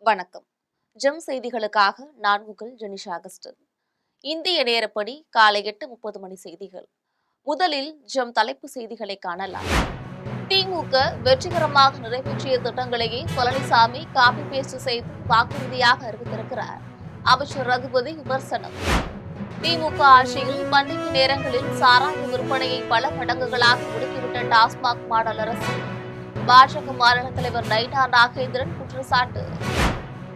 வணக்கம். ஜெம் செய்திகளுக்காக நான் உங்கள் ஜெனிஷா அகஸ்டின். இந்திய நேரப்படி காலை 8:30 மணி செய்திகள். முதலில் ஜெம் தலைப்பு செய்திகளை காணலாம். திமுக வெற்றிகரமாக நிறைவேற்றிய திட்டங்களையே பழனிசாமி காப்பி பேஸ்ட் செய்து வாக்குறுதியாக அறிவித்திருக்கிறார். அமைச்சர் ரகுபதி விமர்சனம். திமுக ஆட்சியில் பண்டிகை நேரங்களில் சாராய விற்பனையை பல மடங்குகளாக முடுக்கிவிட்ட டாஸ்மாக் மாடல் அரசு. பாஜக மாநில தலைவர் நைனா நாகேந்திரன் குற்றச்சாட்டு.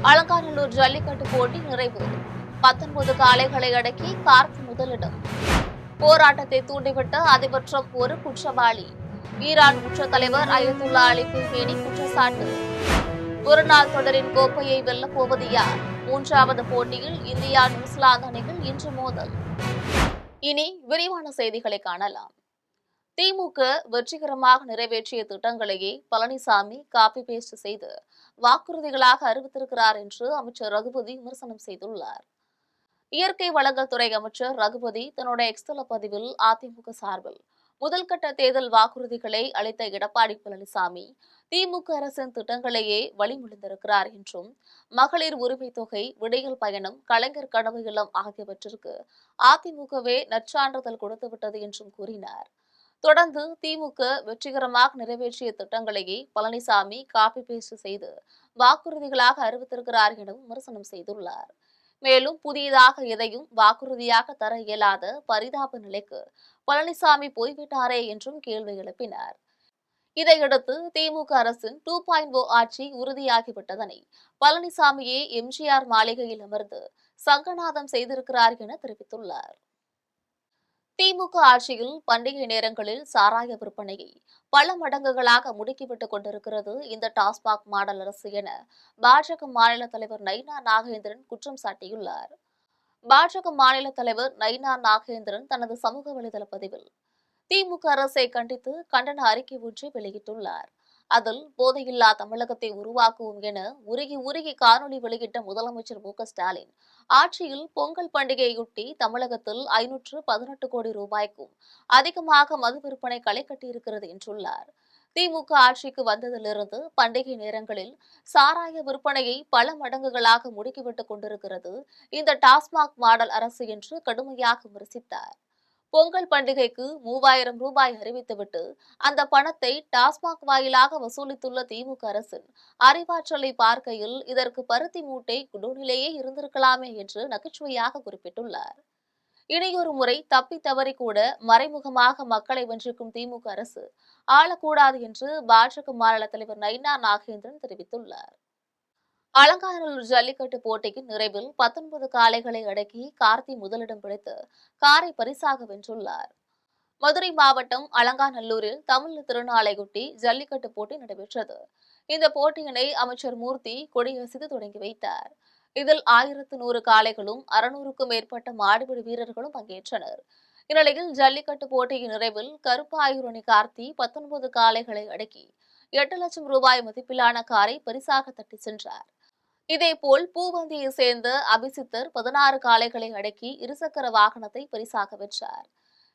அலங்காநல்லூர் ஜல்லிக்கட்டு போட்டி நிறைவு. 19 காளைகளை அடக்கி கார்த்தி முதலிடம். போராட்டத்தை தூண்டிவிட்ட அதிபர் ட்ரம்ப் ஒரு குற்றவாளி. ஈரான் உச்ச தலைவர் அயத்துல்லா அலி குமேனி குற்றச்சாட்டு. ஒருநாள் தொடரின் கோப்பையை வெல்லப் போவது யார்? 3வது போட்டியில் இந்தியா நியூசிலாந்து அணிகள் இன்று மோதல். இனி விரிவான செய்திகளை காணலாம். திமுக வெற்றிகரமாக நிறைவேற்றிய திட்டங்களையே பழனிசாமி காப்பி பேஸ்ட் செய்து வாக்குறுதிகளாக அறிவித்திருக்கிறார் என்று அமைச்சர் ரகுபதி விமர்சனம் செய்துள்ளார். இயற்கை வளங்கள் துறை அமைச்சர் ரகுபதி தன்னுடைய எக்ஸ்தல பதிவில் அதிமுக சார்பில் முதல்கட்ட தேர்தல் வாக்குறுதிகளை அளித்த எடப்பாடி பழனிசாமி திமுக அரசின் திட்டங்களையே வழிமொழிந்திருக்கிறார் என்றும் மகளிர் உரிமை தொகை, விடியல் பயணம், கலைஞர் கனவு இல்லம் ஆகியவற்றிற்கு அதிமுகவே நற்சான்றிதழ் கொடுத்துவிட்டது என்றும் கூறினார். தொடர்ந்து திமுக வெற்றிகரமாக நிறைவேற்றிய திட்டங்களையே பழனிசாமி காப்பி பேஸ்ட் செய்து வாக்குறுதிகளாக அறிவித்திருக்கிறார் எனவும் விமர்சனம் செய்துள்ளார். மேலும் புதியதாக எதையும் வாக்குறுதியாக தர இயலாத பரிதாப நிலைக்கு பழனிசாமி போய்விட்டாரே என்றும் கேள்வி எழுப்பினார். இதையடுத்து திமுக அரசின் 2.0 ஆட்சி உறுதியாகிவிட்டதனை பழனிசாமியே எம்ஜிஆர் மாளிகையில் அமர்ந்து சங்கநாதம் செய்திருக்கிறார் என தெரிவித்துள்ளார். திமுக ஆட்சியில் பண்டிகை நேரங்களில் சாராய விற்பனையை பல மடங்குகளாக முடுக்கிவிட்டுக் கொண்டிருக்கிறது இந்த டாஸ்மாக் மாடல் அரசு என பாஜக மாநில தலைவர் நைனா நாகேந்திரன் குற்றம் சாட்டியுள்ளார். பாஜக மாநில தலைவர் நைனா நாகேந்திரன் தனது சமூக வலைதள பதிவில் திமுக அரசை கண்டித்து கண்டன அறிக்கை ஒன்றை வெளியிட்டுள்ளார். அதில் போதையில்லா தமிழகத்தை உருவாக்குவோம் என உருகி காணொலி வெளியிட்ட முதலமைச்சர் மு.க.ஸ்டாலின் ஆட்சியில் பொங்கல் பண்டிகையொட்டி தமிழகத்தில் 518 கோடி ரூபாய்க்கும் அதிகமாக மது விற்பனை களை கட்டியிருக்கிறது என்றுள்ளார். திமுக ஆட்சிக்கு வந்ததிலிருந்து பண்டிகை நேரங்களில் சாராய விற்பனையை பல மடங்குகளாக முடுக்கிவிட்டுக் கொண்டிருக்கிறது இந்த டாஸ்மாக் மாடல் அரசு என்று கடுமையாக விமர்சித்தார். பொங்கல் பண்டிகைக்கு 3000 ரூபாய் அறிவித்துவிட்டு அந்த பணத்தை டாஸ்மாக் வாயிலாக வசூலித்துள்ள திமுக அரசின் அறிவாற்றலை பார்க்கையில் இதற்கு பருத்தி மூட்டை குடோனிலேயே இருந்திருக்கலாமே என்று நகைச்சுவையாக குறிப்பிட்டுள்ளார். இனியொரு முறை தப்பி தவறி கூட மறைமுகமாக மக்களை வஞ்சிக்கும் திமுக அரசு ஆளக்கூடாது என்று பாஜக மாநில தலைவர் நைனா நாகேந்திரன் தெரிவித்துள்ளார். அலங்காநல்லூர் ஜல்லிக்கட்டு போட்டியின் நிறைவில் 19 காளைகளை அடக்கி கார்த்தி முதலிடம் பிடித்து காரை பரிசாக வென்றுள்ளார். மதுரை மாவட்டம் அலங்காநல்லூரில் தமிழ் திருநாளையொட்டி ஜல்லிக்கட்டு போட்டி நடைபெற்றது. இந்த போட்டியினை அமைச்சர் மூர்த்தி கொடியசைத்து தொடங்கி வைத்தார். இதில் 1100 காளைகளும் 600க்கும் மேற்பட்ட மாடுபிடி வீரர்களும் பங்கேற்றனர். இந்நிலையில் ஜல்லிக்கட்டு போட்டியின் நிறைவில் கருப்பாயூரணி கார்த்தி 19 காளைகளை அடக்கி 8 லட்சம் ரூபாய் மதிப்பிலான காரை பரிசாக தட்டி சென்றார். இதேபோல் பூவந்தியை சேர்ந்த அபிசித்தர் 16 காளைகளை அடக்கி இருசக்கர வாகனத்தை பரிசாக வென்றார்.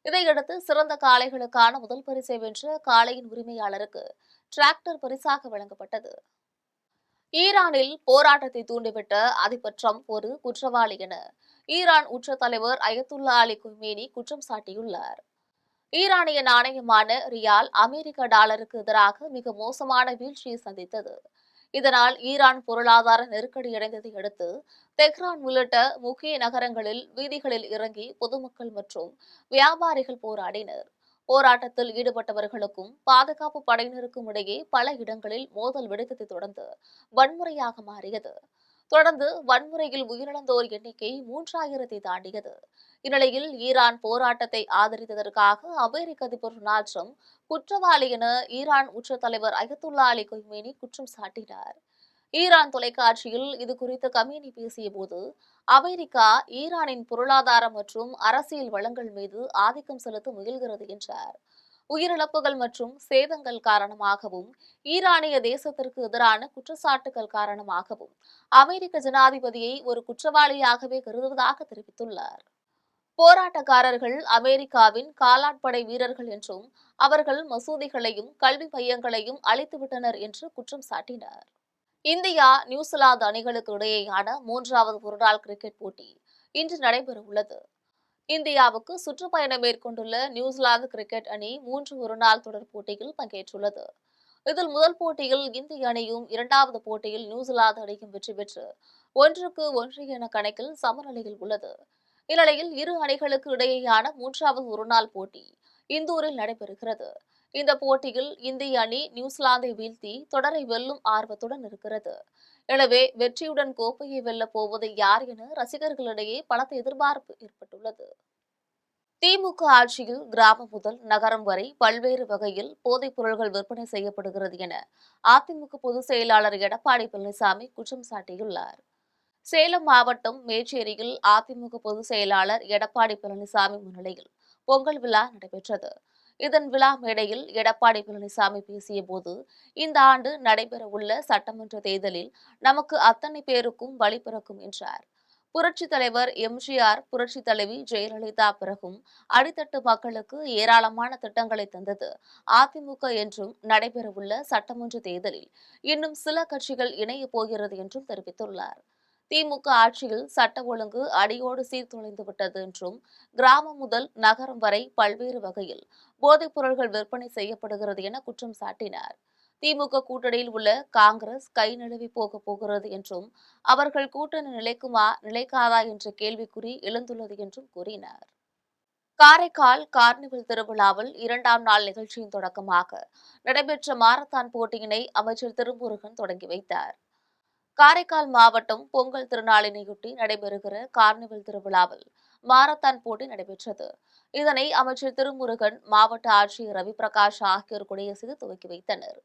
இதையடுத்து சிறந்த காளைகளுக்கான முதல் பரிசை வென்ற காளையின் உரிமையாளருக்கு டிராக்டர் பரிசாக வழங்கப்பட்டது. ஈரானில் போராட்டத்தை தூண்டிவிட்ட அதிபர் ட்ரம்ப் ஒரு குற்றவாளி என ஈரான் உச்ச தலைவர் அயத்துல்லா அலி குமேனி குற்றம் சாட்டியுள்ளார். ஈரானிய நாணயமான ரியால் அமெரிக்க டாலருக்கு எதிராக மிக மோசமான வீழ்ச்சியை சந்தித்தது. இதனால் ஈரான் பொருளாதார நெருக்கடியடைந்ததை அடுத்து தெஹ்ரான் உள்ளிட்ட முக்கிய நகரங்களில் வீதிகளில் இறங்கி பொதுமக்கள் மற்றும் வியாபாரிகள் போராடினர். போராட்டத்தில் ஈடுபட்டவர்களுக்கும் பாதுகாப்பு படையினருக்கும் இடையே பல இடங்களில் மோதல் வெடித்ததை தொடர்ந்து வன்முறையாக மாறியது. தொடர்ந்து வன்முறையில் உயிரிழந்தோர் எண்ணிக்கை 3000 தாண்டியது. இந்நிலையில் ஈரான் போராட்டத்தை ஆதரித்ததற்காக அமெரிக்க அதிபர் டொனால்ட் ட்ரம்ப் குற்றவாளி என ஈரான் உச்ச தலைவர் அயத்துல்லா அலி குமேனி குற்றம் சாட்டினார். ஈரான் தொலைக்காட்சியில் இதுகுறித்து கமேனி பேசியபோது அமெரிக்கா ஈரானின் பொருளாதார மற்றும் அரசியல் வளங்கள் மீது ஆதிக்கம் செலுத்த முயல்கிறது என்றார். உயிரிழப்புகள் மற்றும் சேதங்கள் காரணமாகவும் ஈரானிய தேசத்திற்கு எதிரான குற்றச்சாட்டுகள் காரணமாகவும் அமெரிக்க ஜனாதிபதியை ஒரு குற்றவாளியாகவே கருதுவதாக தெரிவித்துள்ளார். போராட்டக்காரர்கள் அமெரிக்காவின் காலாட்படை வீரர்கள் என்றும் அவர்கள் மசூதிகளையும் கல்வி மையங்களையும் அழித்துவிட்டனர் என்று குற்றம் சாட்டினார். இந்தியா நியூசிலாந்து அணிகளுக்கு இடையேயான மூன்றாவது ஒருநாள் கிரிக்கெட் போட்டி இன்று நடைபெறவுள்ளது. இந்தியாவுக்கு சுற்றுப்பயணம் மேற்கொண்டுள்ள நியூசிலாந்து கிரிக்கெட் அணி 3 ஒருநாள் தொடர் போட்டியில் பங்கேற்றுள்ளது. இதில் முதல் போட்டியில் இந்திய அணியும், இரண்டாவது போட்டியில் நியூசிலாந்து அணியும் வெற்றி பெற்று 1-1 என கணக்கில் சமநிலையில் உள்ளது. இந்நிலையில் இரு அணிகளுக்கு இடையேயான மூன்றாவது ஒருநாள் போட்டி இந்தூரில் நடைபெறுகிறது. இந்த போட்டியில் இந்திய அணி நியூசிலாந்தை வீழ்த்தி தொடரை வெல்லும் ஆர்வத்துடன் இருக்கிறது. எனவே வெற்றியுடன் கோப்பையை வெல்லப் போவது யார் என ரசிகர்களிடையே பலத்த எதிர்பார்ப்பு ஏற்பட்டுள்ளது. திமுக ஆட்சியில் கிராமம் முதல் நகரம் வரை பல்வேறு வகையில் போதைப் பொருட்கள் விற்பனை செய்யப்படுகிறது என அதிமுக பொதுச் செயலாளர் எடப்பாடி பழனிசாமி குற்றம் சாட்டியுள்ளார். சேலம் மாவட்டம் மேச்சேரியில் அதிமுக பொதுச் செயலாளர் எடப்பாடி பழனிசாமி முன்னிலையில் பொங்கல் விழா நடைபெற்றது. இதன் விழா மேடையில் எடப்பாடி பழனிசாமி பேசிய போது, இந்த ஆண்டு நடைபெறவுள்ள சட்டமன்ற தேர்தலில் நமக்கு அத்தனை பேருக்கும் வழி பிறக்கும் என்றார். புரட்சித் தலைவர் எம்ஜிஆர், புரட்சித் தலைவி ஜெயலலிதா பிறகும் அடித்தட்டு மக்களுக்கு ஏராளமான திட்டங்களை தந்தது அதிமுக என்றும், நடைபெறவுள்ள சட்டமன்ற தேர்தலில் இன்னும் சில கட்சிகள் இணையப் போகிறது என்றும் தெரிவித்துள்ளார். திமுக ஆட்சியில் சட்ட ஒழுங்கு அடியோடு சீர்குலைந்து விட்டது என்றும், கிராமம் முதல் நகரம் வரை பல்வேறு வகையில் போதைப் பொருட்கள் விற்பனை செய்யப்படுகிறது என குற்றம் சாட்டினார். திமுக கூட்டணியில் உள்ள காங்கிரஸ் கை நழுவி போகப் போகிறது என்றும், அவர்கள் கூட்டணி நிலைக்குமா நிலைக்காதா என்ற கேள்விக்குறி எழுந்துள்ளது என்றும் கூறினார். காரைக்கால் கார்னிவல் திருவிழாவில் 2ஆம் நாள் நிகழ்ச்சியின் தொடக்கமாக நடைபெற்ற மாரத்தான் போட்டியினை அமைச்சர் திருமுருகன் தொடங்கி வைத்தார். காரைக்கால் மாவட்டம் பொங்கல் திருநாளினையொட்டி நடைபெறுகிற கார்னிவல் திருவிழாவில் மாரத்தான் போட்டி நடைபெற்றது. இதனை அமைச்சர் திருமுருகன், மாவட்ட ஆட்சியர் ரவி பிரகாஷ் ஆகியோர் கொடியசைத்து துவக்கி வைத்தனர்.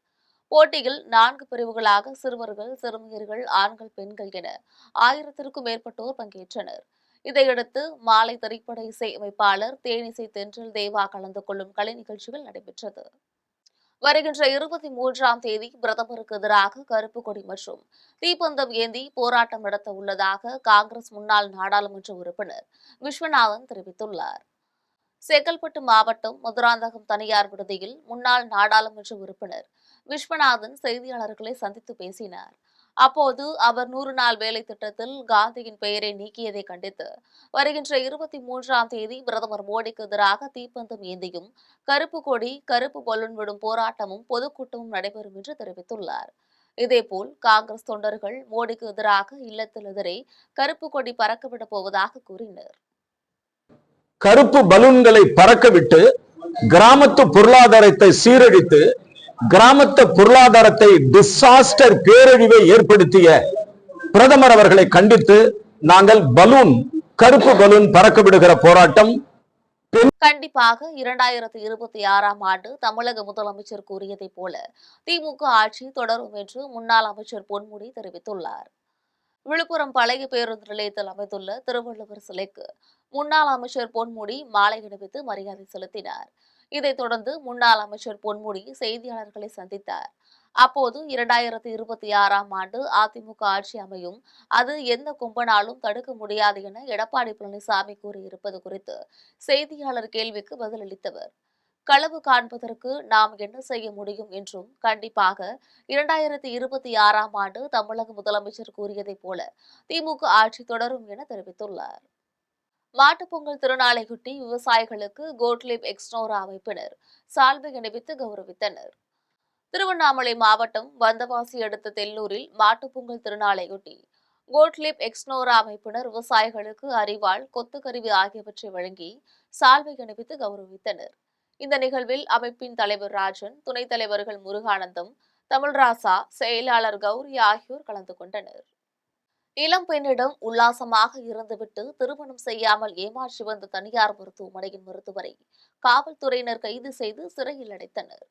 போட்டியில் 4 பிரிவுகளாக சிறுவர்கள், சிறுமியர்கள், ஆண்கள், பெண்கள் என 1000த்திற்கும் மேற்பட்டோர் பங்கேற்றனர். இதையடுத்து மாலை திரைப்பட இசை அமைப்பாளர் தேனிசை தென்றல் தேவா கலந்து கொள்ளும் கலை நிகழ்ச்சிகள் நடைபெற்றது. வருகின்ற 23ஆம் தேதி பிரதமருக்கு எதிராக கருப்பு கொடி மற்றும் தீப்பந்தம் ஏந்தி போராட்டம் நடத்த உள்ளதாக காங்கிரஸ் முன்னாள் நாடாளுமன்ற உறுப்பினர் விஸ்வநாதன் தெரிவித்துள்ளார். செங்கல்பட்டு மாவட்டம் மதுராந்தகம் தனியார் விடுதியில் முன்னாள் நாடாளுமன்ற உறுப்பினர் விஸ்வநாதன் செய்தியாளர்களை சந்தித்து பேசினார். அப்போது அவர் 100 நாள் வேலை திட்டத்தில் காந்தியின் பெயரை நீக்கியதை கண்டித்து வருகின்ற 23ஆம் தேதி பிரதமர் மோடிக்கு எதிராக தீப்பந்தம் ஏந்தியும், கருப்பு கொடி, கருப்பு பலூன் விடும் போராட்டமும் பொதுக்கூட்டமும் நடைபெறும் என்று தெரிவித்துள்ளார். இதேபோல் காங்கிரஸ் தொண்டர்கள் மோடிக்கு எதிராக இல்லத்தில் எதிரே கருப்பு கொடி பறக்கவிடப் போவதாக கூறினர். கருப்பு பலூன்களை பறக்கவிட்டு கிராமத்து பொருளாதாரத்தை சீரழித்து கிராமத்து பொருளாதாரத்தை டிசாஸ்டர் பேரழிவை ஏற்படுத்திய பிரதமர் அவர்களை கண்டித்து நாங்கள் கருப்பு பலூன் பறக்க விடுகிற போராட்டம். கண்டிப்பாக 2026ஆம் ஆண்டு தமிழக முதலமைச்சர் கூறியதைப் போல திமுக ஆட்சி தொடரும் என்று முன்னாள் அமைச்சர் பொன்முடி தெரிவித்துள்ளார். விழுப்புரம் பழைய பேருந்து நிலையத்தில் அமைந்துள்ள திருவள்ளுவர் சிலைக்கு முன்னாள் அமைச்சர் பொன்முடி மாலை அணிவித்து மரியாதை செலுத்தினார். இதைத் தொடர்ந்து முன்னாள் அமைச்சர் பொன்முடி செய்தியாளர்களை சந்தித்தார். அப்போது 2026ஆம் ஆண்டு அதிமுக ஆட்சி அமையும், அது எந்த கும்பனாலும் தடுக்க முடியாது என எடப்பாடி பழனிசாமி கூறியிருப்பது குறித்து செய்தியாளர் கேள்விக்கு பதிலளித்தவர், களவு காண்பதற்கு நாம் என்ன செய்ய முடியும் என்றும், கண்டிப்பாக 2026ஆம் ஆண்டு தமிழக முதலமைச்சர் கூறியதைப் போல திமுக ஆட்சி தொடரும் என தெரிவித்துள்ளார். மாட்டுப்பொங்கல் திருநாளையொட்டி விவசாயிகளுக்கு கோட்லிப் எக்ஸ்னோரா அமைப்பினர் சால்வை அணிவித்து கௌரவித்தனர். திருவண்ணாமலை மாவட்டம் வந்தவாசி அடுத்த தெல்லூரில் மாட்டுப்பொங்கல் திருநாளையொட்டி கோட்லிப் எக்ஸ்னோரா அமைப்பினர் விவசாயிகளுக்கு அரிவாள், கொத்துக்கருவி ஆகியவற்றை வழங்கி சால்வை அணிவித்து கௌரவித்தனர். இந்த நிகழ்வில் அமைப்பின் தலைவர் ராஜன், துணைத் தலைவர்கள் முருகானந்தம், தமிழ்ராசா, செயலாளர் கௌரி ஆகியோர் கலந்து கொண்டனர். இளம் பெண்ணிடம் உல்லாசமாக இருந்துவிட்டு திருமணம் செய்யாமல் ஏமாற்றி வந்த தனியார் மருத்துவமனையின் மருத்துவரை காவல்துறையினர் கைது செய்து சிறையில் அடைத்தனர்.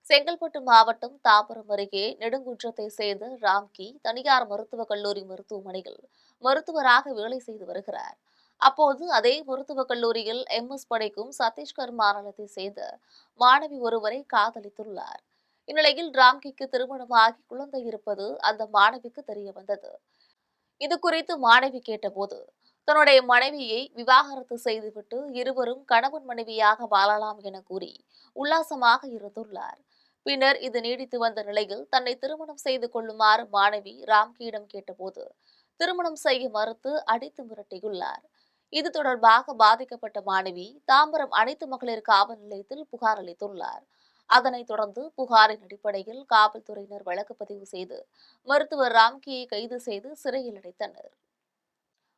செங்கல்பட்டு மாவட்டம் தாம்பரம் அருகே நெடுங்குன்றத்தை சேர்ந்த ராம்கி தனியார் மருத்துவக் கல்லூரி மருத்துவமனையில் மருத்துவராக வேலை செய்து வருகிறார். அப்போது அதே மருத்துவக் கல்லூரியில் MS படிக்கும் சத்தீஸ்கர் மாநிலத்தை சேர்ந்த மாணவி ஒருவரை காதலித்துள்ளார். இந்நிலையில் ராம்கிக்கு திருமணமாகி குழந்தை இருப்பது அந்த மாணவிக்கு தெரிய வந்தது. இதுகுறித்து மாணவி கேட்டபோது, தன்னுடைய மனைவியை விவாகரத்து செய்துவிட்டு இருவரும் கணவன் மனைவியாக வாழலாம் என கூறி உல்லாசமாக இருந்துள்ளார். பின்னர் இது நீடித்து வந்த நிலையில் தன்னை திருமணம் செய்து கொள்ளுமாறு மாணவி ராம்கியிடம் கேட்டபோது திருமணம் செய்ய மறுத்து அடித்து மிரட்டியுள்ளார். இது தொடர்பாக பாதிக்கப்பட்ட மாணவி தாம்பரம் அனைத்து மகளிர் காவல் நிலையத்தில் புகார் அளித்துள்ளார். அதனைத் தொடர்ந்து புகாரின் அடிப்படையில் காவல்துறையினர் வழக்கு பதிவு செய்து மருத்துவர் ராம்கியை கைது செய்து சிறையில் அடைத்தனர்.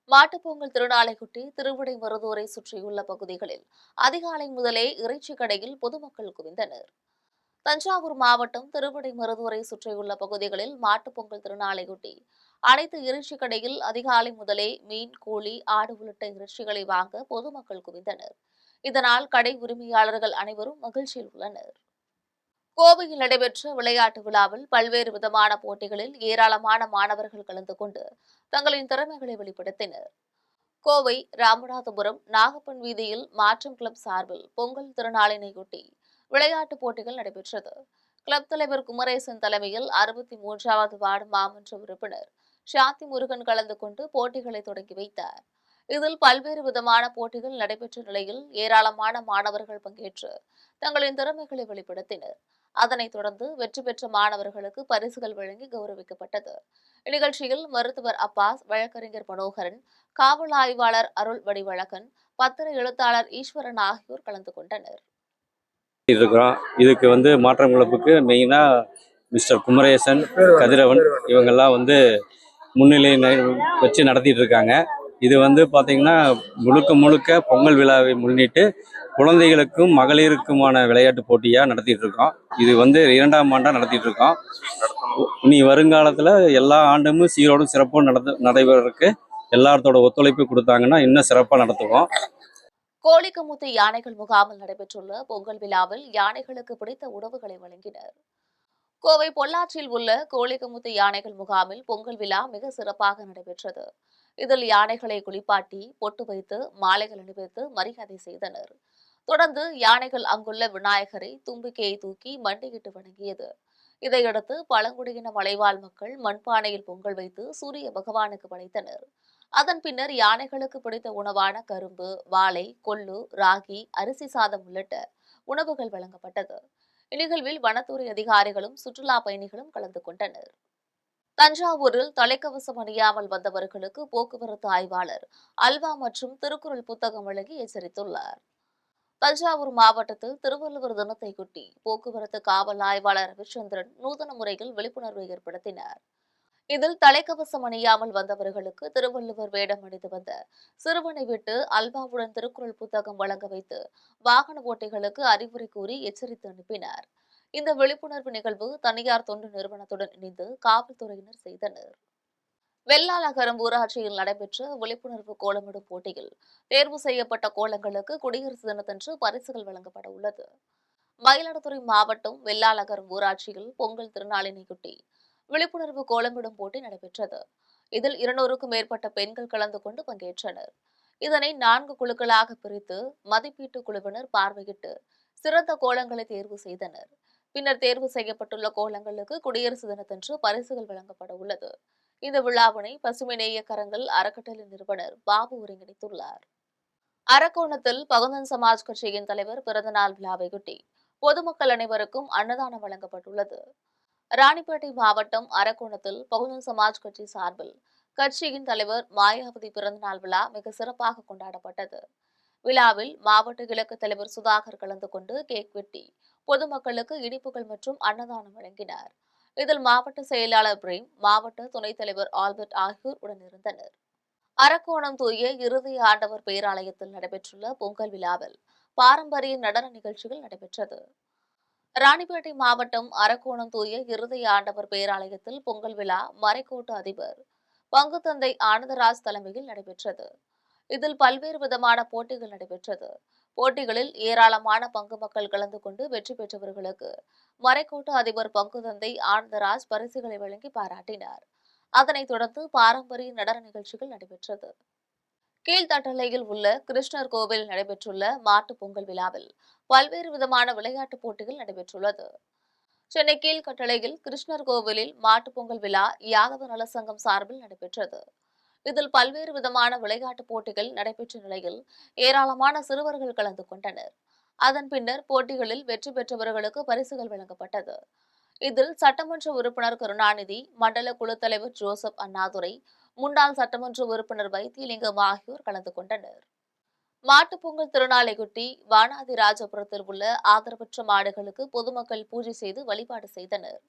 மாட்டுப்பொங்கல் திருநாளையொட்டி திருவிடைமருதூரை சுற்றியுள்ள பகுதிகளில் அதிகாலை முதலே இறைச்சி கடையில் பொதுமக்கள் குவிந்தனர். தஞ்சாவூர் மாவட்டம் திருவிடைமருதூரை சுற்றியுள்ள பகுதிகளில் மாட்டுப்பொங்கல் திருநாளையொட்டி அனைத்து இறைச்சி கடையில் அதிகாலை முதலே மீன், கோழி, ஆடு உள்ளிட்ட இறைச்சிகளை வாங்க பொதுமக்கள் குவிந்தனர். இதனால் கடை உரிமையாளர்கள் அனைவரும் மகிழ்ச்சியில் உள்ளனர். கோவையில் நடைபெற்ற விளையாட்டு விழாவில் பல்வேறு விதமான போட்டிகளில் ஏராளமான மாணவர்கள் கலந்து கொண்டு தங்களின் திறமைகளை வெளிப்படுத்தினர். கோவை ராமநாதபுரம் நாகப்பன் வீதியில் மாற்றம் கிளப் சார்பில் பொங்கல் திருநாளினையொட்டி விளையாட்டுப் போட்டிகள் நடைபெற்றது. கிளப் தலைவர் குமரேசன் தலைமையில் 63வது வார்டு மாமன்ற உறுப்பினர் சாந்தி முருகன் கலந்து கொண்டு போட்டிகளை தொடங்கி வைத்தார். இதில் பல்வேறு விதமான போட்டிகள் நடைபெற்ற நிலையில் ஏராளமான மாணவர்கள் பங்கேற்று தங்களின் திறமைகளை வெளிப்படுத்தினர். அதனைத் தொடர்ந்து வெற்றி பெற்ற மாணவர்களுக்கு பரிசுகள் வழங்கி கௌரவிக்கப்பட்டது. இந்நிகழ்ச்சியில் மருத்துவர் அப்பாஸ், வழக்கறிஞர் மனோகரன், காவல் ஆய்வாளர் அருள் வடிவழகன், பத்திர எழுத்தாளர் ஈஸ்வரன் ஆகியோர் கலந்து கொண்டனர். இதுக்கு மாற்றம் கிளப்புக்கு மெயினா மிஸ்டர் குமரேசன், கதிரவன் இவங்கெல்லாம் முன்னிலை வச்சு நடத்திட்டு இருக்காங்க. இது பார்த்தீங்கன்னா முழுக்க முழுக்க பொங்கல் விழாவை முன்னிட்டு குழந்தைகளுக்கும் மகளிருக்குமான விளையாட்டு போட்டியாக நடத்திட்டு இருக்கோம். இது 2ஆம் ஆண்டாக நடத்திட்டு இருக்கோம். இனி வருங்காலத்தில் எல்லா ஆண்டுமும் சீரோடும் சிறப்பும் நடைபெறக்கு எல்லாத்தோட ஒத்துழைப்பு கொடுத்தாங்கன்னா இன்னும் சிறப்பாக நடத்துவோம். கோழிக்கமுத்து யானைகள் முகாமில் நடைபெற்றுள்ள பொங்கல் விழாவில் யானைகளுக்கு பிடித்த உணவுகளை வழங்கினர். கோவை பொள்ளாச்சியில் உள்ள கோழிக்கமுத்து யானைகள் முகாமில் பொங்கல் விழா மிக சிறப்பாக நடைபெற்றது. இதில் யானைகளை குளிப்பாட்டி பொட்டு வைத்து மாலைகள் அணிவித்து மரியாதை செய்தனர். தொடர்ந்து யானைகள் அங்குள்ள விநாயகரை தும்பிக்கையை தூக்கி மண்டியிட்டு வணங்கியது. இதையடுத்து பழங்குடியின மலைவாழ் மக்கள் மண்பானையில் பொங்கல் வைத்து சூரிய பகவானுக்கு படைத்தனர். அதன் பின்னர் யானைகளுக்கு பிடித்த உணவான கரும்பு, வாழை, கொள்ளு, ராகி, அரிசி சாதம் உள்ளிட்ட உணவுகள் வழங்கப்பட்டது. இந்நிகழ்வில் வனத்துறை அதிகாரிகளும் சுற்றுலா பயணிகளும் கலந்து கொண்டனர். தஞ்சாவூரில் தலைக்கவசம் அணியாமல் வந்தவர்களுக்கு போக்குவரத்து ஆய்வாளர் அல்வா மற்றும் திருக்குறள் புத்தகம் வழங்கி எச்சரித்துள்ளார். தஞ்சாவூர் மாவட்டத்தில் திருவள்ளுவர் தினத்தையொட்டி போக்குவரத்து காவல் ஆய்வாளர் ரவிச்சந்திரன் நூதன முறையில் விழிப்புணர்வை ஏற்படுத்தினார். இதில் தலைக்கவசம் அணியாமல் வந்தவர்களுக்கு திருவள்ளுவர் வேடம் அணிந்து வந்த சிறுவனை விட்டு அல்வாவுடன் திருக்குறள் புத்தகம் வழங்க வைத்து வாகன ஓட்டிகளுக்கு அறிவுரை கூறி எச்சரித்து அனுப்பினார். இந்த விழிப்புணர்வு நிகழ்வு தனியார் தொண்டு நிறுவனத்துடன் இணைந்து காவல்துறையினர் செய்தனர். வெள்ளாளகரம் ஊராட்சியில் நடைபெற்ற விழிப்புணர்வு கோலமிடும் போட்டியில் தேர்வு செய்யப்பட்ட கோலங்களுக்கு குடியரசு தினத்தன்று பரிசுகள் வழங்கப்பட உள்ளது. மயிலாடுதுறை மாவட்டம் வெள்ளாளகரம் ஊராட்சியில் பொங்கல் திருநாளினையொட்டி விழிப்புணர்வு கோலமிடும் போட்டி நடைபெற்றது. இதில் 200க்கும் மேற்பட்ட பெண்கள் கலந்து கொண்டு பங்கேற்றனர். இதனை 4 குழுக்களாக பிரித்து மதிப்பீட்டு குழுவினர் பார்வையிட்டு சிறந்த கோலங்களை தேர்வு செய்தனர். பின்னர் தேர்வு செய்யப்பட்டுள்ள கோலங்களுக்கு குடியரசு தினத்தன்று பரிசுகள் வழங்கப்பட உள்ளது. இந்த விழாவினை பசுமை நேய கரங்கள் அறக்கட்டளை நிறுவனர் பாபு ஒருங்கிணைத்துள்ளார். அரக்கோணத்தில் பகுஜன் சமாஜ் கட்சியின் தலைவர் பிறந்தநாள் விழாவையொட்டி பொதுமக்கள் அனைவருக்கும் அன்னதானம் வழங்கப்பட்டுள்ளது. ராணிப்பேட்டை மாவட்டம் அரக்கோணத்தில் பகுஜன் சமாஜ் கட்சி சார்பில் கட்சியின் தலைவர் மாயாவதி பிறந்தநாள் விழா மிக சிறப்பாக கொண்டாடப்பட்டது. விழாவில் மாவட்ட கிழக்கு தலைவர் சுதாகர் கலந்து கொண்டு கேக் வெட்டி பொதுமக்களுக்கு இனிப்புகள் மற்றும் அன்னதானம் வழங்கினார். இதில் மாவட்ட செயலாளர் பிரேம், மாவட்ட துணைத் தலைவர் ஆல்பர்ட் ஆகியோர் உடனிருந்தனர். அரக்கோணம் தூய இருதய ஆண்டவர் பேராலயத்தில் நடைபெற்றுள்ள பொங்கல் விழாவில் பாரம்பரிய நடன நிகழ்ச்சிகள் நடைபெற்றது. ராணிப்பேட்டை மாவட்டம் அரக்கோணம் தூய இருதய ஆண்டவர் பேராலயத்தில் பொங்கல் விழா மறைக்கோட்டு அதிபர் பங்குத்தந்தை ஆனந்தராஜ் தலைமையில் நடைபெற்றது. இதில் பல்வேறு விதமான போட்டிகள் நடைபெற்றது. போட்டிகளில் ஏராளமான பங்கு மக்கள் கலந்து கொண்டு வெற்றி பெற்றவர்களுக்கு மறைக்கோட்டு அதிபர் பங்குத்தந்தை ஆனந்தராஜ் பரிசுகளை வழங்கி பாராட்டினார். அதனைத் தொடர்ந்து பாரம்பரிய நடன நிகழ்ச்சிகள் நடைபெற்றது. கீழ்த்தட்டளையில் உள்ள கிருஷ்ணர் கோவில் நடைபெற்றுள்ள மாட்டுப் பொங்கல் விழாவில் பல்வேறு விதமான விளையாட்டுப் போட்டிகள் நடைபெற்றுள்ளது. சென்னை கீழ்கட்டளையில் கிருஷ்ணர் கோவிலில் மாட்டுப் பொங்கல் விழா யாதவ நலசங்கம் சார்பில் நடைபெற்றது. இதில் பல்வேறு விதமான விளையாட்டுப் போட்டிகள் நடைபெற்ற நிலையில் ஏராளமான சிறுவர்கள் கலந்து கொண்டனர். அதன் பின்னர் போட்டிகளில் வெற்றி பெற்றவர்களுக்கு பரிசுகள் வழங்கப்பட்டது. இதில் சட்டமன்ற உறுப்பினர் கருணாநிதி, மண்டல குழு தலைவர் ஜோசப் அண்ணாதுரை, முன்னாள் சட்டமன்ற உறுப்பினர் வைத்தியலிங்கம் ஆகியோர் கலந்து கொண்டனர். மாட்டுப்பொங்கல் திருநாளையொட்டி வானாதி ராஜபுரத்தில் உள்ள ஆதரவற்ற மாடுகளுக்கு பொதுமக்கள் பூஜை செய்து வழிபாடு செய்தனர்.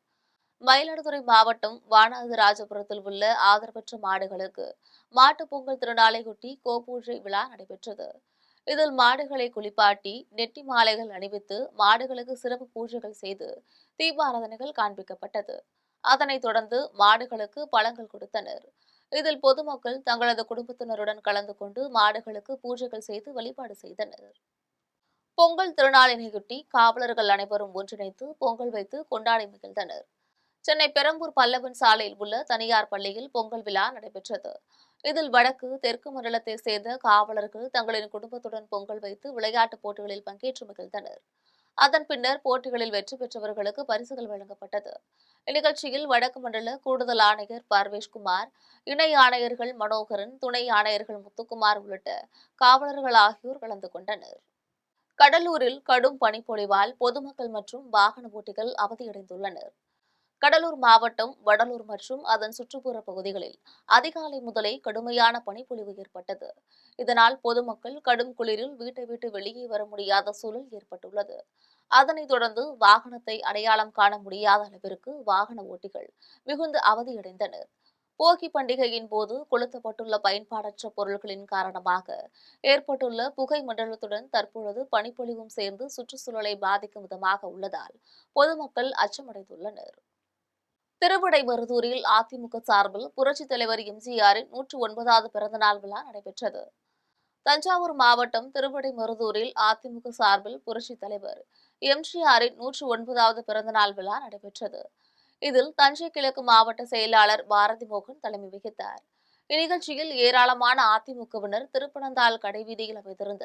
மயிலாடுதுறை மாவட்டம் வானாதி ராஜபுரத்தில் உள்ள ஆதரவற்ற மாடுகளுக்கு மாட்டுப்பொங்கல் திருநாளையொட்டி கோபூஜை விழா நடைபெற்றது. இதில் மாடுகளை குளிப்பாட்டி நெட்டி மாலைகள் அணிவித்து மாடுகளுக்கு சிறப்பு பூஜைகள் செய்து தீபாராதனைகள் காண்பிக்கப்பட்டது. அதனைத் தொடர்ந்து மாடுகளுக்கு பழங்கள் கொடுத்தனர். இதில் பொதுமக்கள் தங்களது குடும்பத்தினருடன் கலந்து கொண்டு மாடுகளுக்கு பூஜைகள் செய்து வழிபாடு செய்தனர். பொங்கல் திருநாளினையொட்டி காவலர்கள் அனைவரும் ஒன்றிணைத்து பொங்கல் வைத்து கொண்டாடி மகிழ்ந்தனர். சென்னை பெரம்பூர் பல்லவன் சாலையில் உள்ள தனியார் பள்ளியில் பொங்கல் விழா நடைபெற்றது. இதில் வடக்கு, தெற்கு மண்டலத்தை சேர்ந்த காவலர்கள் தங்களின் குடும்பத்துடன் பொங்கல் வைத்து விளையாட்டுப் போட்டிகளில் பங்கேற்று மகிழ்ந்தனர். அதன் பின்னர் போட்டிகளில் வெற்றி பெற்றவர்களுக்கு பரிசுகள் வழங்கப்பட்டது. இந்நிகழ்ச்சியில் வடக்கு மண்டல கூடுதல் ஆணையர் பர்வேஷ்குமார், இணை ஆணையர்கள் மனோகரன், துணை ஆணையர்கள் முத்துக்குமார் உள்ளிட்ட காவலர்கள் ஆகியோர் கலந்து கொண்டனர். கடலூரில் கடும் பனிப்பொழிவால் பொதுமக்கள் மற்றும் வாகன ஓட்டிகள் அவதியடைந்துள்ளனர். கடலூர் மாவட்டம் வடலூர் மற்றும் அதன் சுற்றுப்புற பகுதிகளில் அதிகாலை முதலே கடுமையான பனிப்பொழிவு ஏற்பட்டது. இதனால் பொதுமக்கள் கடும் குளிரில் வீட்டை விட்டு வெளியே வர முடியாத சூழல் ஏற்பட்டுள்ளது. அதனைத் தொடர்ந்து வாகனத்தை அடையாளம் காண முடியாத அளவிற்கு வாகன ஓட்டிகள் மிகுந்த அவதியடைந்தனர். போகி பண்டிகையின் போது கொளுத்தப்பட்டுள்ள பயன்பாடற்ற பொருட்களின் காரணமாக ஏற்பட்டுள்ள புகை மண்டலத்துடன் தற்பொழுது பனிப்பொழிவும் சேர்ந்து சுற்றுச்சூழலை பாதிக்கும் விதமாக உள்ளதால் பொதுமக்கள் அச்சமடைந்துள்ளனர். திருவிடைமருதூரில் அதிமுக சார்பில் புரட்சித் தலைவர் எம்ஜிஆரின் 109வது பிறந்தநாள் விழா நடைபெற்றது. தஞ்சாவூர் மாவட்டம் திருவிடைமருதூரில் அதிமுக சார்பில் புரட்சித் தலைவர் எம்ஜிஆரின் 109வது பிறந்தநாள் விழா நடைபெற்றது. இதில் தஞ்சை கிழக்கு மாவட்ட செயலாளர் பாரதி மோகன் தலைமை வகித்தார். இந்நிகழ்ச்சியில் ஏராளமான அதிமுகவினர் திருப்பனந்தாள் கடைவீதியில் அமைந்திருந்த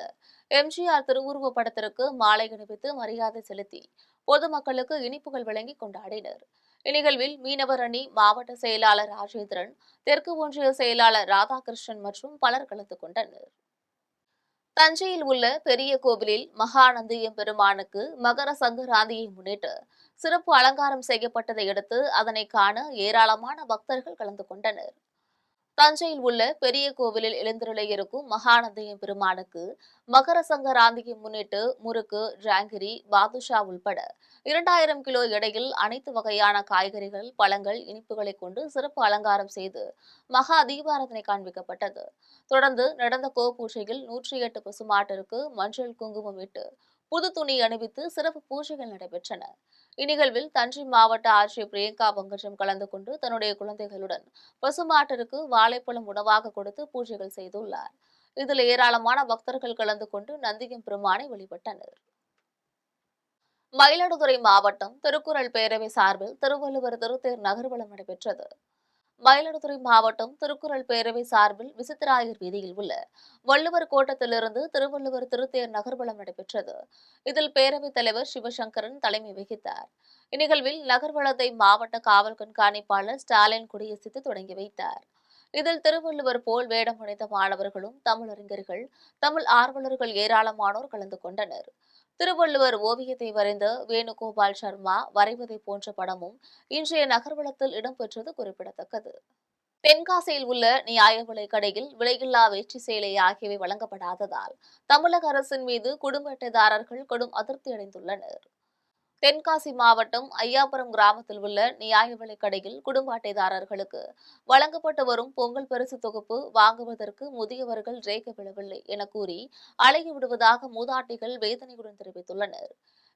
எம்ஜிஆர் திருவுருவப் படத்திற்கு மாலை அணிவித்து மரியாதை செலுத்தி பொதுமக்களுக்கு இனிப்புகள் வழங்கி கொண்டாடினர். இந்நிகழ்வில் மீனவர் அணி மாவட்ட செயலாளர் ராஜேந்திரன், தெற்கு ஒன்றிய செயலாளர் ராதாகிருஷ்ணன் மற்றும் பலர் கலந்து கொண்டனர். தஞ்சையில் உள்ள பெரிய கோவிலில் மகாநந்தியம் பெருமானுக்கு மகர சங்கராந்தியை முன்னிட்டு சிறப்பு அலங்காரம் செய்யப்பட்டதை அடுத்து அதனை காண ஏராளமான பக்தர்கள் கலந்து கொண்டனர். தஞ்சையில் உள்ள பெரிய கோவிலில் எழுந்தருளி இருக்கும் மகாநந்தியம் பெருமானுக்கு மகர சங்கராந்தியை முன்னிட்டு முறுக்கு, ஜாங்கிரி, பாதுஷா உள்பட 2000 கிலோ எடையில் அனைத்து வகையான காய்கறிகள், பழங்கள், இனிப்புகளை கொண்டு சிறப்பு அலங்காரம் செய்து மகா தீபாராதனை காண்பிக்கப்பட்டது. தொடர்ந்து நடந்த கோபூஜையில் 108 பசுமாட்டிற்கு மஞ்சள் குங்குமம் இட்டு புது துணி அணிவித்து சிறப்பு பூஜைகள் நடைபெற்றன. இந்நிகழ்வில் தஞ்சை மாவட்ட ஆட்சியர் பிரியங்கா பங்கஜம் கலந்து கொண்டு தன்னுடைய குழந்தைகளுடன் பசுமாட்டிற்கு வாழைப்பழம் உணவாக கொடுத்து பூஜைகள் செய்துள்ளார். இதில் ஏராளமான பக்தர்கள் கலந்து கொண்டு நந்தியம் பெருமானை வழிபட்டனர். மயிலாடுதுறை மாவட்டம் திருக்குறள் பேரவை சார்பில் திருவள்ளுவர் திருத்தேர் நகர்வலம் நடைபெற்றது. மயிலாடுதுறை மாவட்டம் திருக்குறள் பேரவை சார்பில் விசித்திராயர் வீதியில் உள்ள வள்ளுவர் கோட்டத்திலிருந்து திருவள்ளுவர் திருத்தேர் நகர்வலம் நடைபெற்றது. இதில் பேரவைத் தலைவர் சிவசங்கரன் தலைமை வகித்தார். இந்நிகழ்வில் நகர்வலத்தை மாவட்ட காவல் கண்காணிப்பாளர் ஸ்டாலின் கொடியசைத்து தொடங்கி வைத்தார். இதில் திருவள்ளுவர் போல் வேடமணிந்த மாணவர்களும் தமிழறிஞர்கள், தமிழ் ஆர்வலர்கள் ஏராளமானோர் கலந்து கொண்டனர். திருவள்ளுவர் ஓவியத்தை வரைந்த வேணுகோபால் சர்மா வரைவதை போன்ற படமும் இன்றைய நகர்வலத்தில் இடம்பெற்றது குறிப்பிடத்தக்கது. தென்காசியில் உள்ள நியாய விலைக் கடையில் விலையில்லா வேஷ்டி சேலை ஆகியவை வழங்கப்படாததால் தமிழக அரசின் மீது குடும்ப அட்டைதாரர்கள் கடும் அதிருப்தி அடைந்துள்ளனர். தென்காசி மாவட்டம் ஐயாபுரம் கிராமத்தில் உள்ள நியாய விலைக் கடையில் குடும்ப அட்டைதாரர்களுக்கு வழங்கப்பட்டு வரும் பொங்கல் பரிசு தொகுப்பு வாங்குவதற்கு முதியவர்கள் ரேகை விழவில்லை என கூறி அலைய விடுவதாக மூதாட்டிகள் வேதனையுடன் தெரிவித்துள்ளனர்.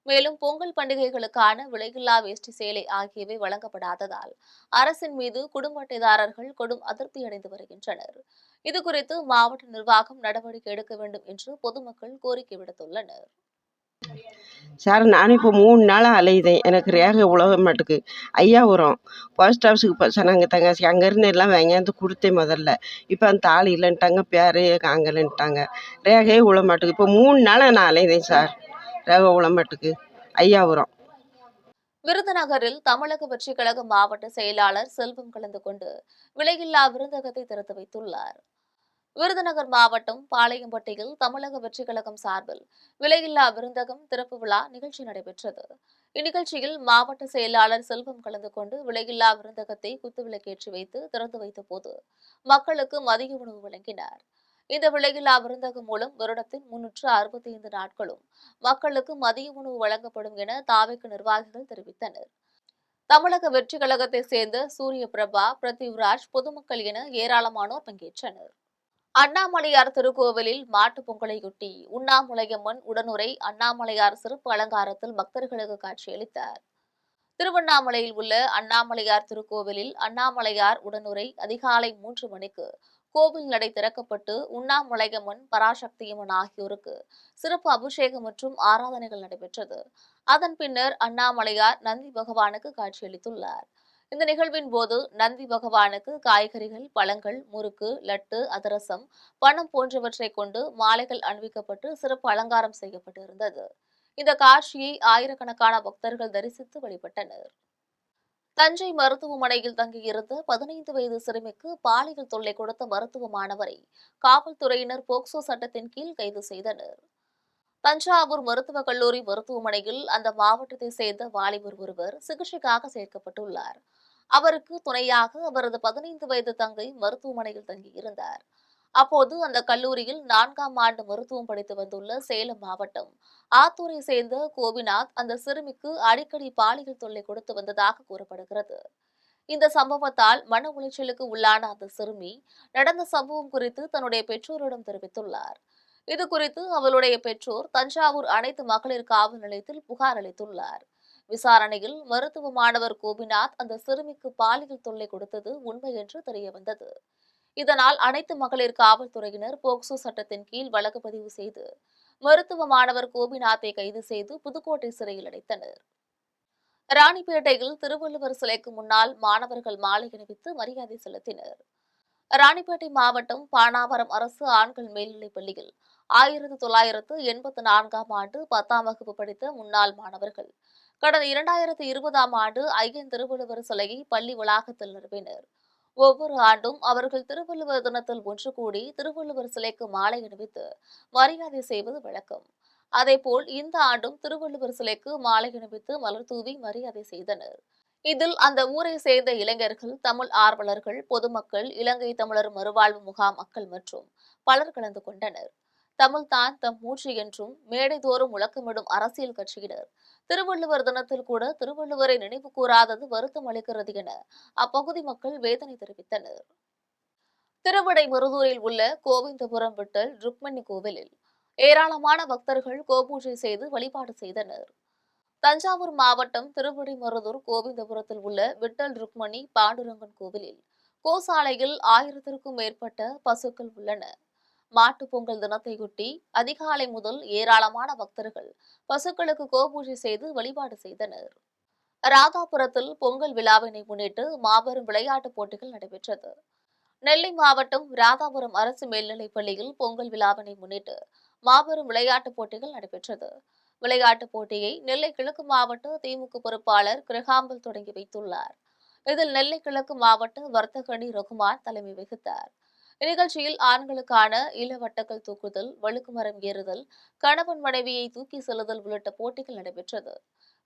மேலும் பொங்கல் பண்டிகைகளுக்கான விலையில்லா வேஷ்டி சேலை ஆகியவை வழங்கப்படாததால் அரசின் மீது குடும்ப அட்டைதாரர்கள் கடும் அதிருப்தியடைந்து வருகின்றனர். இதுகுறித்து மாவட்ட நிர்வாகம் நடவடிக்கை எடுக்க வேண்டும் என்று பொதுமக்கள் கோரிக்கை விடுத்துள்ளனர். சார், நானும் இப்போ 3 நாளாக அலையுதேன். எனக்கு ரேகை உழவ மாட்டுக்கு. ஐயாபுரம் போஸ்ட் ஆஃபீஸுக்கு சொன்னாங்க தங்காசி, அங்கேருந்து எல்லாம் வாங்கியாந்து கொடுத்தேன் முதல்ல. இப்போ அந்த ஆள் இல்லைன்ட்டாங்க, பேரே காங்கலன்ட்டாங்க. ரேகையே உழ மாட்டுக்கு. இப்போ 3 நாளாக நான் அலையுதேன் சார், ரேகை உழ மாட்டுக்கு. ஐயாபுரம். விருதுநகரில் தமிழக வெற்றிக் கழக மாவட்ட செயலாளர் செல்வம் கலந்து கொண்டு விலையில்லா விருந்தகத்தை திறந்து வைத்துள்ளார். விருதுநகர் மாவட்டம் பாளையம்பட்டியில் தமிழக வெற்றிக் கழகம் சார்பில் விலையில்லா விருந்தகம் திறப்பு விழா நிகழ்ச்சி நடைபெற்றது. இந்நிகழ்ச்சியில் மாவட்ட செயலாளர் செல்வம் கலந்து கொண்டு விலையில்லா விருந்தகத்தை குத்துவிளக்கேற்றி வைத்து திறந்து வைத்த போது மக்களுக்கு மதிய உணவு வழங்கினார். இந்த விலையில்லா விருந்தகம் மூலம் வருடத்தின் 365 நாட்களும் மக்களுக்கு மதிய உணவு வழங்கப்படும் என தாவேக நிர்வாகிகள் தெரிவித்தனர். தமிழக வெற்றி கழகத்தை சேர்ந்த சூரிய பிரபா, பிருத்திவிராஜ், பொதுமக்கள் என ஏராளமானோர் பங்கேற்றனர். அண்ணாமலையார் திருக்கோவிலில் மாட்டுப் பொங்கலையொட்டி உண்ணாமுலையம்மன் உடனுரை அண்ணாமலையார் சிறப்பு அலங்காரத்தில் பக்தர்களுக்கு காட்சியளித்தார். திருவண்ணாமலையில் உள்ள அண்ணாமலையார் திருக்கோவிலில் அண்ணாமலையார் உடனுரை அதிகாலை 3 மணிக்கு கோவில் நடை திறக்கப்பட்டு உண்ணாமுலையம்மன், பராசக்தியம்மன் ஆகியோருக்கு சிறப்பு அபிஷேகம் மற்றும் ஆராதனைகள் நடைபெற்றது. அதன் பின்னர் அண்ணாமலையார் நந்தி பகவானுக்கு காட்சியளித்துள்ளார். இந்த நிகழ்வின் போது நந்தி பகவானுக்கு காய்கறிகள், பழங்கள், முறுக்கு, லட்டு, அதிரசம், பணம் போன்றவற்றை கொண்டு மாலைகள் அணிவிக்கப்பட்டு சிறப்பு அலங்காரம் செய்யப்பட்டிருந்தது. இந்த காட்சியை ஆயிரக்கணக்கான பக்தர்கள் தரிசித்து வழிபட்டனர். தஞ்சை மருத்துவமனையில் தங்கியிருந்த 15 வயது சிறுமிக்கு பாலியல் தொல்லை கொடுத்த மருத்துவ மாணவரை காவல்துறையினர் போக்சோ சட்டத்தின் கீழ் கைது செய்தனர். தஞ்சாவூர் மருத்துவக் கல்லூரி மருத்துவமனையில் அந்த மாவட்டத்தை சேர்ந்த வாலிபர் ஒருவர் சிகிச்சைக்காக சேர்க்கப்பட்டுள்ளார். அவருக்கு துணையாக அவரது 15 வயது தங்கை மருத்துவமனையில் தங்கியிருந்தார். அப்போது அந்த கல்லூரியில் 4ஆம் ஆண்டு மருத்துவம் படித்து வந்துள்ள சேலம் மாவட்டம் ஆத்தூரை சேர்ந்த கோபிநாத் அந்த சிறுமிக்கு அடிக்கடி பாலியல் தொல்லை கொடுத்து வந்ததாக கூறப்படுகிறது. இந்த சம்பவத்தால் மன உளைச்சலுக்கு உள்ளான அந்த சிறுமி நடந்த சம்பவம் குறித்து தன்னுடைய பெற்றோரிடம் தெரிவித்துள்ளார். இது குறித்து அவளுடைய பெற்றோர் தஞ்சாவூர் அனைத்து மகளிர் காவல் நிலையத்தில் புகார் அளித்துள்ளார். விசாரணையில் மருத்துவ மாணவர் கோபிநாத் அந்த சிறுமிக்கு பாலியல் தொல்லை கொடுத்தது உண்மை என்று தெரியவந்தது. இதனால் அனைத்து மகளிர் காவல்துறையினர் போக்சோ சட்டத்தின் கீழ் வழக்கு பதிவு செய்து மருத்துவ மாணவர் கோபிநாத்தை கைது செய்து புதுக்கோட்டை சிறையில் அடைத்தனர். ராணிப்பேட்டையில் திருவள்ளுவர் சிலைக்கு முன்னால் மாணவர்கள் மாலை அணிவித்து மரியாதை செலுத்தினர். ராணிப்பேட்டை மாவட்டம் பானாவரம் அரசு ஆண்கள் மேல்நிலைப் பள்ளியில் 1984ஆம் ஆண்டு 10ஆம் வகுப்பு படித்த முன்னாள் மாணவர்கள் கடந்த 2020ஆம் ஆண்டு ஐயன் திருவள்ளுவர் சிலையை பள்ளி வளாகத்தில் நிறுவினர். ஒவ்வொரு ஆண்டும் அவர்கள் திருவள்ளுவர் தினத்தில் ஒன்று கூடி திருவள்ளுவர் சிலைக்கு மாலை அணிவித்து மரியாதை செய்வது வழக்கம். அதேபோல் இந்த ஆண்டும் திருவள்ளுவர் சிலைக்கு மாலை அணிவித்து மலர் தூவி மரியாதை செய்தனர். இதில் அந்த ஊரை சேர்ந்த இளைஞர்கள், தமிழ் ஆர்வலர்கள், பொதுமக்கள், இலங்கை தமிழர் மறுவாழ்வு முகாம் மக்கள் மற்றும் பலர் கலந்து கொண்டனர். தமிழ்தான் தம் மூச்சு என்றும் மேடைதோறும் முழக்கமிடும் அரசியல் கட்சியினர் திருவள்ளுவர் தினத்தில் கூட திருவள்ளுவரை நினைவு கூறாதது வருத்தம் அளிக்கிறது என அப்பகுதி மக்கள் வேதனை தெரிவித்தனர். திருவிடைமருதூரில் உள்ள கோவிந்தபுரம் விட்டல் ருக்மணி கோவிலில் ஏராளமான பக்தர்கள் கோபூஜை செய்து வழிபாடு செய்தனர். தஞ்சாவூர் மாவட்டம் திருவிடைமருதூர் கோவிந்தபுரத்தில் உள்ள விட்டல் ருக்மணி பாண்டுரங்கன் கோவிலில் கோசாலையில் 1000க்கும் மேற்பட்ட பசுக்கள் உள்ளன. மாட்டுப் பொங்கல் தினத்தையொட்டி அதிகாலை முதல் ஏராளமான பக்தர்கள் பசுக்களுக்கு கோபூஜை செய்து வழிபாடு செய்தனர். ராதாபுரத்தில் பொங்கல் விழாவினை முன்னிட்டு மாபெரும் விளையாட்டுப் போட்டிகள் நடைபெற்றது. நெல்லை மாவட்டம் ராதாபுரம் அரசு மேல்நிலைப் பள்ளியில் பொங்கல் விழாவினை முன்னிட்டு மாபெரும் விளையாட்டுப் போட்டிகள் நடைபெற்றது. விளையாட்டுப் போட்டியை நெல்லை கிழக்கு மாவட்ட திமுக பொறுப்பாளர் கிரகாம்பல் தொடங்கி வைத்துள்ளார். இதில் நெல்லை கிழக்கு மாவட்ட வர்த்தகணி ரகுமான் தலைமை வகித்தார். இந்நிகழ்ச்சியில் ஆண்களுக்கான இளவட்டக்கல் தூக்குதல், வழுக்குமரம் ஏறுதல், கணவன் மனைவியை தூக்கி செல்லுதல் உள்ளிட்ட போட்டிகள் நடைபெற்றது.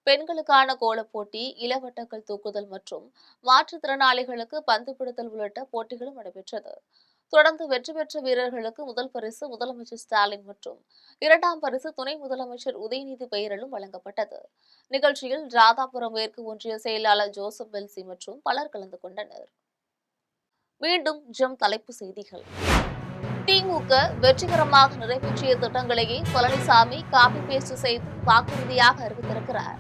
பெண்களுக்கான கோலப் போட்டி, இளவட்டக்கல் தூக்குதல் மற்றும் மாற்றுத்திறனாளிகளுக்கு பந்து பிடித்தல் உள்ளிட்ட போட்டிகளும் நடைபெற்றது. தொடர்ந்து வெற்றி பெற்ற வீரர்களுக்கு முதல் பரிசு முதலமைச்சர் ஸ்டாலின் மற்றும் 2ஆம் பரிசு துணை முதலமைச்சர் உதயநிதி பெயரிலும் வழங்கப்பட்டது. நிகழ்ச்சியில் ராதாபுரம் மேற்கு ஒன்றிய செயலாளர் ஜோசப் பெல்சி மற்றும் பலர் கலந்து கொண்டனர். மீண்டும் ஜம் தலைப்புச் செய்திகள். திமுக வெற்றிகரமாக நிறைவேற்றிய திட்டங்களையே பழனிசாமி காப்பி பேஸ்ட் செய்து வாக்குறுதியாக அறிவித்திருக்கிறார்.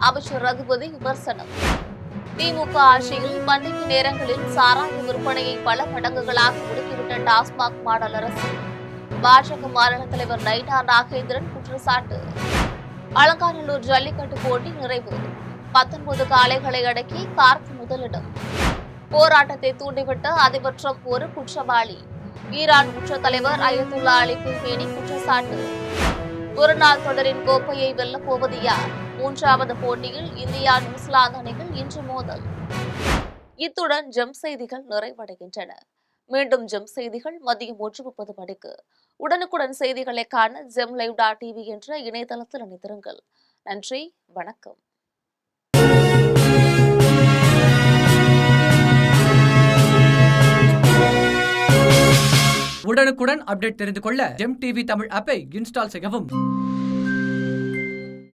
அமைச்சர் ரகுபதி விமர்சனம். திமுக ஆட்சியில் பண்டிகை நேரங்களில் சாராய விற்பனையை பல மடங்குகளாக முடுக்கிவிட்ட டாஸ்மாக் மாடல் அரசு. பாஜக மாநில தலைவர் நைனா நாகேந்திரன் குற்றச்சாட்டு. அலங்காநல்லூர் ஜல்லிக்கட்டு போட்டி நிறைவு. 19 காளைகளை அடக்கி கார்த்தி முதலிடம். போராட்டத்தை தூண்டிவிட்ட அதிபர் ட்ரம்ப் ஒரு குற்றவாளி. ஈரான் குற்ற தலைவர் அயத்துல்லா அலி கிமேனி குற்றச்சாட்டு. ஒருநாள் தொடரின் கோப்பையை வெல்லப் போவது யார்? 3வது போட்டியில் இந்தியா நியூசிலாந்து அணிகள் இன்று மோதல். இத்துடன் ஜம் செய்திகள் நிறைவடைகின்றன. மீண்டும் ஜெம் செய்திகள் மதியம் 1:30 மணிக்கு. உடனுக்குடன் செய்திகளை காண gemlive.tv என்ற இணையதளத்தில் இணைந்திருங்கள். நன்றி, வணக்கம். உடனுக்குடன் அப்டேட் தெரிந்து கொள்ள ஜெம் டிவி தமிழ் ஆப்பை இன்ஸ்டால் செய்யவும்.